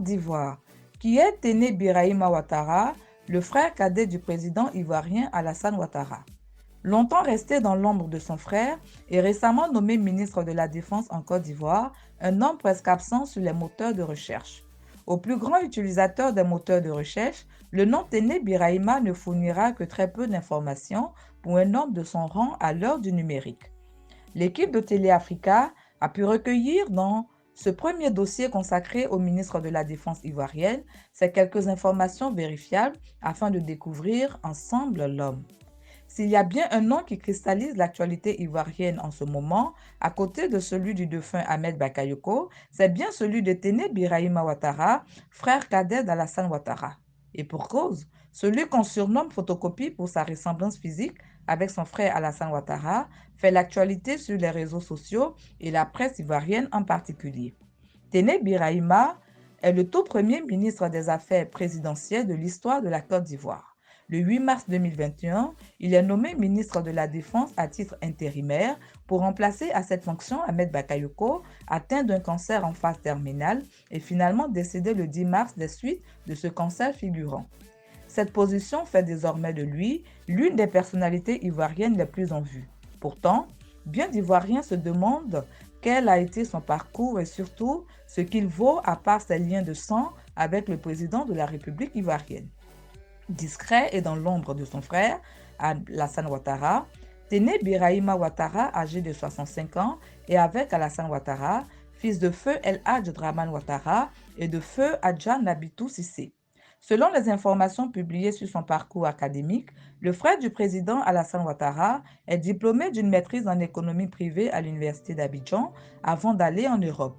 d'Ivoire. Qui est Téné Birahima Ouattara, le frère cadet du président ivoirien Alassane Ouattara. Longtemps resté dans l'ombre de son frère et récemment nommé ministre de la Défense en Côte d'Ivoire, un homme presque absent sur les moteurs de recherche. Au plus grand utilisateur des moteurs de recherche, le nom Téné Birahima ne fournira que très peu d'informations pour un homme de son rang à l'heure du numérique. L'équipe de Télé Africa a pu recueillir dans ce premier dossier consacré au ministre de la Défense ivoirienne ces quelques informations vérifiables afin de découvrir ensemble l'homme. S'il y a bien un nom qui cristallise l'actualité ivoirienne en ce moment, à côté de celui du défunt Ahmed Bakayoko, c'est bien celui de Téné Birahima Ouattara, frère cadet d'Alassane Ouattara. Et pour cause, celui qu'on surnomme photocopie pour sa ressemblance physique avec son frère Alassane Ouattara fait l'actualité sur les réseaux sociaux et la presse ivoirienne en particulier. Téné Birahima est le tout premier ministre des Affaires présidentielles de l'histoire de la Côte d'Ivoire. Le 8 mars 2021, il est nommé ministre de la Défense à titre intérimaire pour remplacer à cette fonction Ahmed Bakayoko, atteint d'un cancer en phase terminale et finalement décédé le 10 mars des suites de ce cancer fulgurant. Cette position fait désormais de lui l'une des personnalités ivoiriennes les plus en vue. Pourtant, bien d'Ivoiriens se demandent quel a été son parcours et surtout ce qu'il vaut à part ses liens de sang avec le président de la République ivoirienne. Discret et dans l'ombre de son frère, Alassane Ouattara, Téné Birahima Ouattara, âgé de 65 ans, et avec Alassane Ouattara, fils de feu El Hadj Draman Ouattara et de feu Adja Nabitou Sissé. Selon les informations publiées sur son parcours académique, le frère du président Alassane Ouattara est diplômé d'une maîtrise en économie privée à l'université d'Abidjan avant d'aller en Europe.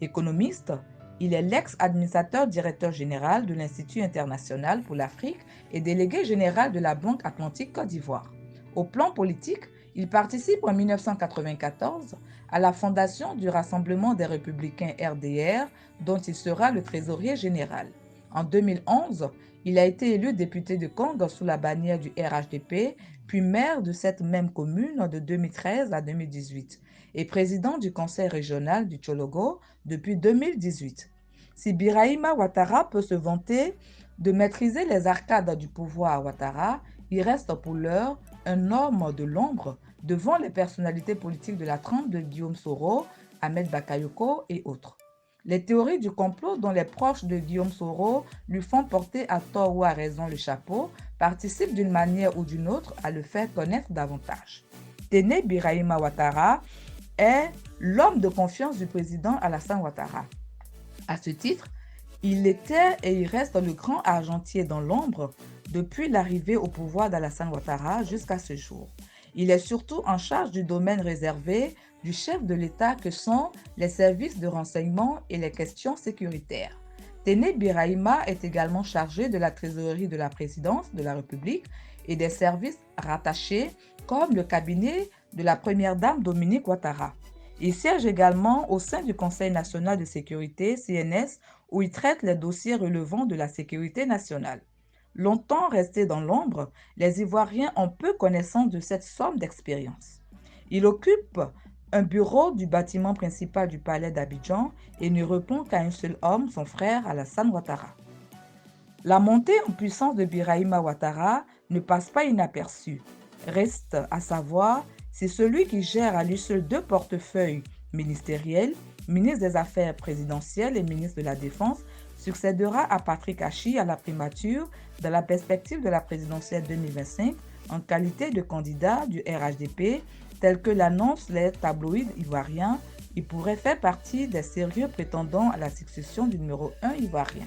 Économiste, il est l'ex-administrateur directeur général de l'Institut international pour l'Afrique et délégué général de la Banque Atlantique Côte d'Ivoire. Au plan politique, il participe en 1994 à la fondation du Rassemblement des Républicains RDR, dont il sera le trésorier général. En 2011, il a été élu député de Congo sous la bannière du RHDP, puis maire de cette même commune de 2013 à 2018 et président du conseil régional du Tchologo depuis 2018. Si Birahima Ouattara peut se vanter de maîtriser les arcades du pouvoir à Ouattara, il reste pour l'heure un homme de l'ombre devant les personnalités politiques de la trempe de Guillaume Soro, Ahmed Bakayoko et autres. Les théories du complot dont les proches de Guillaume Soro lui font porter à tort ou à raison le chapeau participent d'une manière ou d'une autre à le faire connaître davantage. Téné Birahima Ouattara est l'homme de confiance du président Alassane Ouattara. À ce titre, il était et il reste le grand argentier dans l'ombre depuis l'arrivée au pouvoir d'Alassane Ouattara jusqu'à ce jour. Il est surtout en charge du domaine réservé du chef de l'État que sont les services de renseignement et les questions sécuritaires. Téné Birahima est également chargé de la trésorerie de la présidence de la République et des services rattachés comme le cabinet de la première dame Dominique Ouattara. Il siège également au sein du Conseil national de sécurité, CNS, où il traite les dossiers relevant de la sécurité nationale. Longtemps resté dans l'ombre, les Ivoiriens ont peu connaissance de cette somme d'expérience. Il occupe un bureau du bâtiment principal du palais d'Abidjan et ne répond qu'à un seul homme, son frère Alassane Ouattara. La montée en puissance de Birahima Ouattara ne passe pas inaperçue. Reste à savoir si celui qui gère à lui seul deux portefeuilles ministériels, ministre des Affaires présidentielles et ministre de la Défense, succédera à Patrick Achi à la primature dans la perspective de la présidentielle 2025 en qualité de candidat du RHDP, tel que l'annoncent les tabloïds ivoiriens. Il pourrait faire partie des sérieux prétendants à la succession du numéro 1 ivoirien.